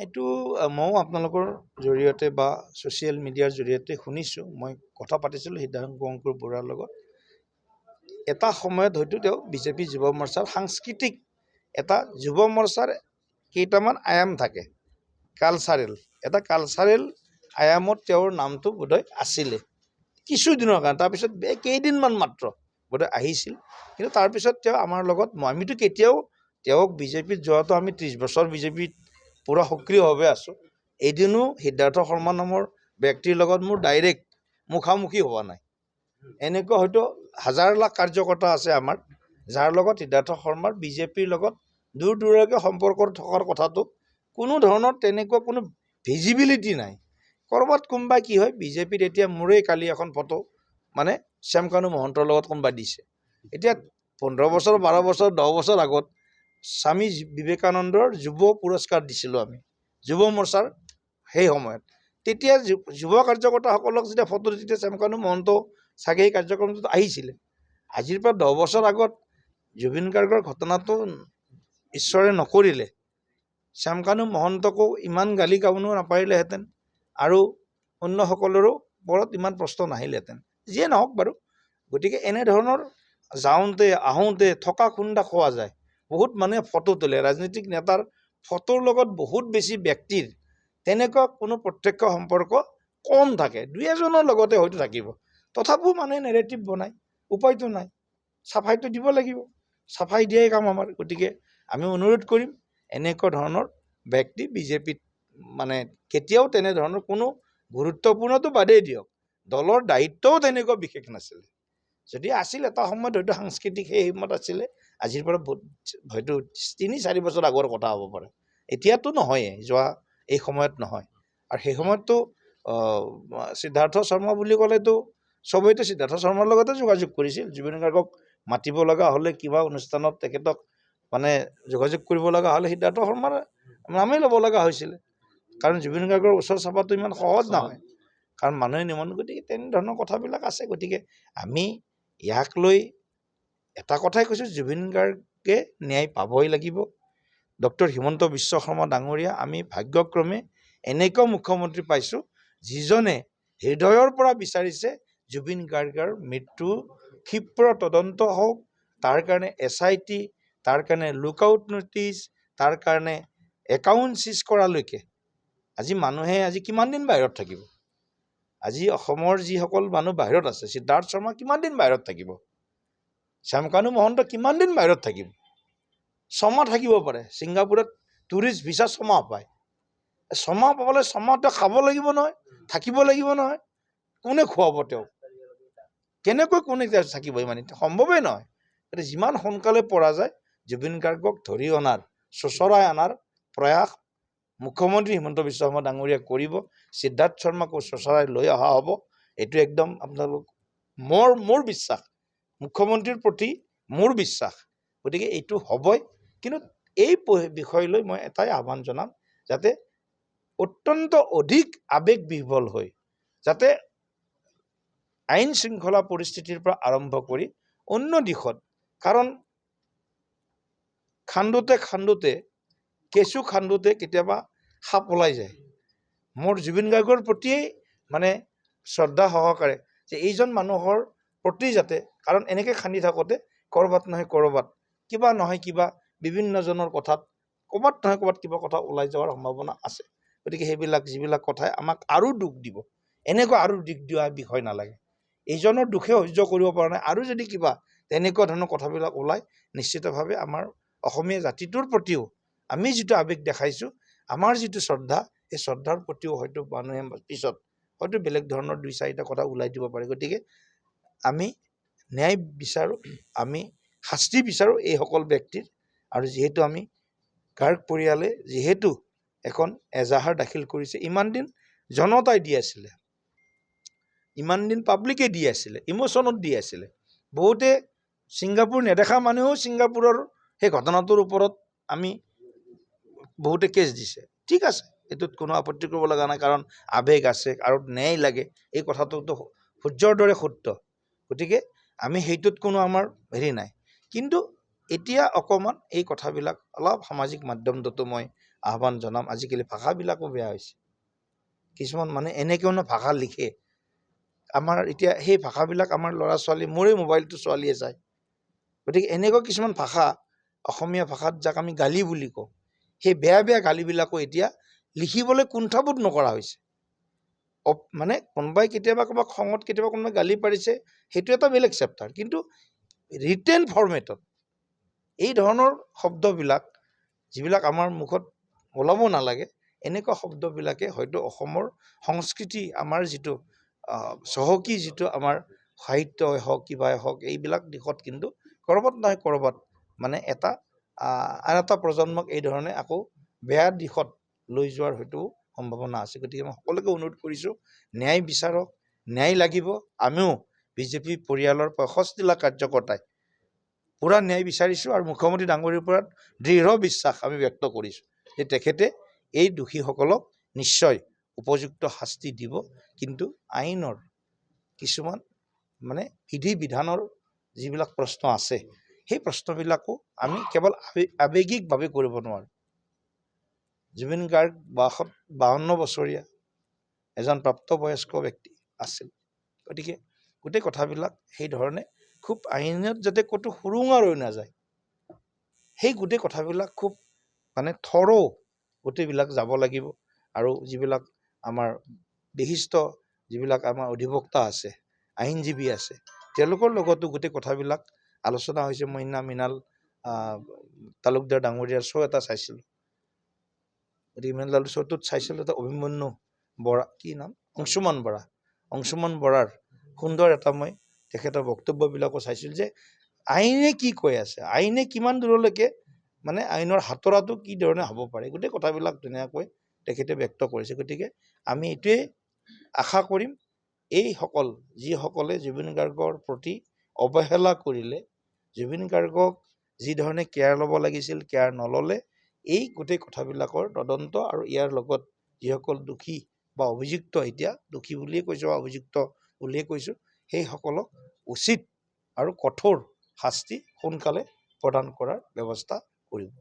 এইটো ময়ো আপোনালোকৰ জৰিয়তে বা ছ'চিয়েল মিডিয়াৰ জৰিয়তে শুনিছোঁ। মই কথা পাতিছিলোঁ সিদ্ধাৰ্থ বৰুৱাৰ লগত। এটা সময়ত হয়তো তেওঁ বিজেপি যুৱ মৰ্চাৰ সাংস্কৃতিক এটা যুৱ মৰ্চাৰ কেইটামান আয়াম থাকে, এটা কালচাৰেল আয়ামত তেওঁৰ নামটো বোধহয় আছিলে কিছুদিনৰ কাৰণে। তাৰপিছত কেইদিনমান মাত্ৰ বোধহয় আহিছিল, কিন্তু তাৰপিছত তেওঁ আমাৰ লগত আমিতো কেতিয়াও তেওঁক বিজেপিত যোৱাটো আমি 30 বছৰ বিজেপিত পুৰা সক্ৰিয়ভাৱে আছোঁ। এদিনো সিদ্ধাৰ্থ শৰ্মা নামৰ ব্যক্তিৰ লগত মোৰ ডাইৰেক্ট মুখামুখি হোৱা নাই। এনেকুৱা হয়তো হাজাৰ লাখ কাৰ্যকৰ্তা আছে আমাৰ, যাৰ লগত সিদ্ধাৰ্থ শৰ্মাৰ বিজেপিৰ লগত দূৰ দূৰলৈকে সম্পৰ্ক থকাৰ কথাটো কোনো ধৰণৰ তেনেকুৱা কোনো ভিজিবিলিটি নাই। ক'ৰবাত কোনোবাই কি হয়, বিজেপিত এতিয়া মোৰেই কালি এখন ফটো মানে শ্যামকানু মহন্তৰ লগত কোনোবাই দিছে। এতিয়া 15 বছৰ 12 বছৰ 10 বছৰ আগত স্বামী বিবেকানন্দৰ যুৱ পুৰস্কাৰ দিছিলোঁ আমি যুৱ মৰ্চাৰ সেই সময়ত। তেতিয়া যুৱ কাৰ্যকৰ্তাসকলক যেতিয়া ফটো তেতিয়া শ্যামকানু মহন্ত চাগে সেই কাৰ্যক্ৰমটোত আহিছিলে। আজিৰ পৰা 10 বছৰ আগত জুবিন গাৰ্গৰ ঘটনাটো ঈশ্বৰে নকৰিলে শ্যামকানু মহন্তকো ইমান গালি গাবনো নাপাৰিলেহেঁতেন আৰু অন্য সকলৰো ওপৰত ইমান প্ৰশ্ন নাহিলেহেঁতেন। যিয়ে নহওক বাৰু, গতিকে এনেধৰণৰ যাওঁতে আহোঁতে থকা খুন্দা খোৱা যায়। বহুত মানুহে ফটো তোলে, ৰাজনৈতিক নেতাৰ ফটোৰ লগত বহুত বেছি ব্যক্তিৰ তেনেকুৱা কোনো প্ৰত্যক্ষ সম্পৰ্ক কম থাকে, 2-এজনৰ লগতে হয়তো থাকিব। তথাপিও মানুহে নেৰেটিভ বনায়, উপায়তো নাই, চাফাইটো দিব লাগিব, চাফাই দিয়াই কাম আমাৰ। গতিকে আমি অনুৰোধ কৰিম এনেকুৱা ধৰণৰ ব্যক্তি বিজেপিত মানে কেতিয়াও তেনেধৰণৰ কোনো গুৰুত্বপূৰ্ণটো বাদেই দিয়ক, দলৰ দায়িত্বও তেনেকুৱা বিশেষ নাছিলে। যদি আছিল এটা সময়ত হয়তো সাংস্কৃতিক সেই সময়ত আছিলে, আজিৰ পৰা হয়তো 3-4 বছৰ আগৰ কথা হ'ব পাৰে। এতিয়াতো নহয়ে, যোৱা এই সময়ত নহয়। আৰু সেই সময়ততো সিদ্ধাৰ্থ শৰ্মা বুলি ক'লেতো চবেইতো সিদ্ধাৰ্থ শৰ্মাৰ লগতে যোগাযোগ কৰিছিল। জুবিন গাৰ্গক মাতিব লগা হ'লে কিবা অনুষ্ঠানত তেখেতক মানে যোগাযোগ কৰিব লগা হ'লে সিদ্ধাৰ্থ শৰ্মাৰ নামেই ল'ব লগা হৈছিলে, কাৰণ জুবিন গাৰ্গৰ ওচৰ চাপাটো ইমান সহজ নহয়, কাৰণ মানুহে নিমন্ত্ৰণ। গতিকে তেনেধৰণৰ কথাবিলাক আছে। গতিকে আমি ইয়াক লৈ এটা কথাই কৈছোঁ, জুবিন গাৰ্গে ন্যায় পাবই লাগিব। ডক্টৰ হিমন্ত বিশ্ব শৰ্মা ডাঙৰীয়া, আমি ভাগ্যক্ৰমে এনেকুৱা মুখ্যমন্ত্ৰী পাইছোঁ যিজনে হৃদয়ৰ পৰা বিচাৰিছে জুবিন গাৰ্গৰ মৃত্যু ক্ষীপ্ৰ তদন্ত হওক, তাৰ কাৰণে SIT, তাৰ কাৰণে লুকআউট নটিচ, তাৰ কাৰণে একাউণ্ট চিজ কৰালৈকে। আজি মানুহে আজি কিমান দিন বাহিৰত থাকিব? আজি অসমৰ যিসকল মানুহ বাহিৰত আছে, সিদ্ধাৰ্থ শৰ্মা কিমান দিন বাহিৰত থাকিব? শ্যামকানু মহন্ত কিমান দিন বাহিৰত থাকিব? 6 মাহ থাকিব পাৰে। ছিংগাপুৰত টুৰিষ্ট ভিছা 6 মাহ পায়। 6 মাহ পাবলৈ 6 মাহ তেওঁ খাব লাগিব নহয়, থাকিব লাগিব নহয়। কোনে খুৱাব তেওঁক? কেনেকৈ কোনে থাকিব? ইমান সম্ভৱেই নহয়। গতিকে যিমান সোনকালে পৰা যায় জুবিন গাৰ্গক ধৰি অনাৰ, চোঁচৰাই অনাৰ প্ৰয়াস মুখ্যমন্ত্ৰী হিমন্ত বিশ্ব শৰ্মা ডাঙৰীয়া কৰিব। সিদ্ধাৰ্থ শৰ্মাকো চোঁচৰাই লৈ অহা হ'ব। এইটো একদম আপোনালোক মোৰ বিশ্বাস, মুখ্যমন্ত্ৰীৰ প্ৰতি মোৰ বিশ্বাস। গতিকে এইটো হ'বই। কিন্তু এই বিষয় লৈ মই এটাই আহ্বান জনাম, যাতে অত্যন্ত অধিক আৱেগ বিহ্বল হৈ যাতে আইন শৃংখলা পৰিস্থিতিৰ পৰা আৰম্ভ কৰি অন্য দিশত, কাৰণ খান্দোতে কেঁচু খান্দোতে কেতিয়াবা সাপ ওলাই যায়। মোৰ জুবিন গাৰ্গৰ প্ৰতিয়েই মানে শ্ৰদ্ধা সহকাৰে যে এইজন মানুহৰ প্ৰতি যাতে, কাৰণ এনেকৈ খান্দি থাকোঁতে ক'ৰবাত নহয় ক'ৰবাত কিবা নহয় কিবা বিভিন্নজনৰ কথাত ক'ৰবাত নহয় ক'ৰবাত কিবা কথা ওলাই যোৱাৰ সম্ভাৱনা আছে। গতিকে যিবিলাক কথাই আমাক আৰু দুখ দিব, এনেকুৱা আৰু দিশ দিয়া বিষয় নালাগে। এইজনৰ দুখে সহ্য কৰিব পৰা নাই, আৰু যদি কিবা তেনেকুৱা ধৰণৰ কথাবিলাক ওলায়, নিশ্চিতভাৱে আমাৰ অসমীয়া জাতিটোৰ প্ৰতিও আমি যিটো আৱেগ দেখাইছোঁ, আমাৰ যিটো শ্ৰদ্ধা, এই শ্ৰদ্ধাৰ প্ৰতিও হয়তো মানুহে পিছত হয়তো বেলেগ ধৰণৰ 2-4টা কথা ওলাই দিব পাৰে। গতিকে আমি ন্যায় বিচাৰোঁ, আমি শাস্তি বিচাৰোঁ এইসকল ব্যক্তিৰ। আৰু যিহেতু আমি গাৰ্গ পৰিয়ালে যিহেতু এখন এজাহাৰ দাখিল কৰিছে, ইমান দিন জনতাই দি আছিলে, ইমান দিন পাব্লিকে দি আছিলে, ইমোশ্যনত দি আছিলে। বহুতে ছিংগাপুৰ নেদেখা মানুহেও ছিংগাপুৰৰ সেই ঘটনাটোৰ ওপৰত আমি বহুতে কেছ দিছে। ঠিক আছে, এইটোত কোনো আপত্তি কৰিব লগা নাই, কাৰণ আৱেগ আছে আৰু ন্যায় লাগে, এই কথাটোতো সূৰ্যৰ দৰে সত্য। গতিকে আমি সেইটোত কোনো আমাৰ হেৰি নাই। কিন্তু এতিয়া অকণমান এই কথাবিলাক অলপ সামাজিক মাধ্যমতো মই আহ্বান জনাম। আজিকালি ভাষাবিলাকো বেয়া হৈছে। কিছুমান মানে এনেকৈও ভাষা লিখে, আমাৰ এতিয়া সেই ভাষাবিলাক আমাৰ ল'ৰা ছোৱালী, মোৰে মোবাইলটো ছোৱালীয়ে চায়। গতিকে এনেকুৱা কিছুমান ভাষা, অসমীয়া ভাষাত যাক আমি গালি বুলি কওঁ, সেই বেয়া বেয়া গালিবিলাকো এতিয়া লিখিবলৈ কুণ্ঠাবোধ নকৰা হৈছে। মানে কোনোবাই কেতিয়াবা কাৰোবাক খঙত কেতিয়াবা কোনোবাই গালি পাৰিছে, সেইটো এটা বেলেগ চেপ্টাৰ, কিন্তু ৰিটেন ফৰ্মেটত এই ধৰণৰ শব্দবিলাক যিবিলাক আমাৰ মুখত ওলাব নালাগে, এনেকুৱা শব্দবিলাকে হয়তো অসমৰ সংস্কৃতি, আমাৰ যিটো চহকী যিটো আমাৰ সাহিত্যই হওক কিবাই হওক, এইবিলাক দিশত কিন্তু ক'ৰবাত নহয় ক'ৰবাত মানে আন এটা প্ৰজন্মক এই ধৰণে আকৌ বেয়া দিশত লৈ যোৱাৰ হয়তো সম্ভাৱনা আছে। গতিকে মই সকলোকে অনুৰোধ কৰিছোঁ, ন্যায় বিচাৰক, ন্যায় লাগিব। আমিও বিজেপি পৰিয়ালৰ 65 লাখ কাৰ্যকৰ্তাই পূৰা ন্যায় বিচাৰিছোঁ আৰু মুখ্যমন্ত্ৰী ডাঙৰীৰ ওপৰত দৃঢ় বিশ্বাস আমি ব্যক্ত কৰিছোঁ যে তেখেতে এই দোষীসকলক নিশ্চয় উপযুক্ত শাস্তি দিব। কিন্তু আইনৰ কিছুমান মানে বিধি বিধানৰ যিবিলাক প্ৰশ্ন আছে, সেই প্ৰশ্নবিলাকো আমি কেৱল আৱেগিকভাৱে কৰিব নোৱাৰোঁ। জুবিন গাৰ্গ 52 বছৰীয়া এজন প্ৰাপ্তবয়স্ক ব্যক্তি আছিল। গতিকে গোটেই কথাবিলাক সেইধৰণে খুব আইনত যাতে ক'তো সুৰুঙা ৰৈ নাযায়, সেই গোটেই কথাবিলাক খুব মানে গোটেইবিলাক যাব লাগিব। আৰু যিবিলাক আমাৰ বিশিষ্ট যিবিলাক আমাৰ অধিবক্তা আছে, আইনজীৱী আছে, তেওঁলোকৰ লগতো গোটেই কথাবিলাক আলোচনা হৈছে। মই মৃণাল তালুকদাৰ ডাঙৰীয়াৰ শ্ব' এটা চাইছিলোঁ। গতিকে মৃণাল শ্ব'টোত চাইছিলোঁ এটা অভিমন্যু বৰা, কি নাম, অংশুমান বৰাৰ সুন্দৰ এটা মই তেখেতৰ বক্তব্যবিলাকো চাইছিলোঁ যে আইনে কি কৈ আছে, আইনে কিমান দূৰলৈকে মানে আইনৰ হাতৰাটো কি ধৰণে হ'ব পাৰে, গোটেই কথাবিলাক ধুনীয়াকৈ তেখেতে ব্যক্ত কৰিছে। গতিকে আমি এইটোৱে আশা কৰিম, এইসকল যিসকলে জুবিন গাৰ্গৰ প্ৰতি অৱহেলা কৰিলে, জুবিন গাৰ্গক যি ধৰণে কেয়াৰ ল'ব লাগিছিল কেয়াৰ নল'লে, এই গোটেই কথাবিলাকৰ তদন্ত আৰু ইয়াৰ লগত যিসকল দোষী বা অভিযুক্ত, এতিয়া দোষী বুলিয়ে কৈছোঁ বা অভিযুক্ত বুলিয়ে কৈছোঁ, সেইসকলক উচিত আৰু কঠোৰ শাস্তি সোনকালে প্ৰদান কৰাৰ ব্যৱস্থা কৰিব।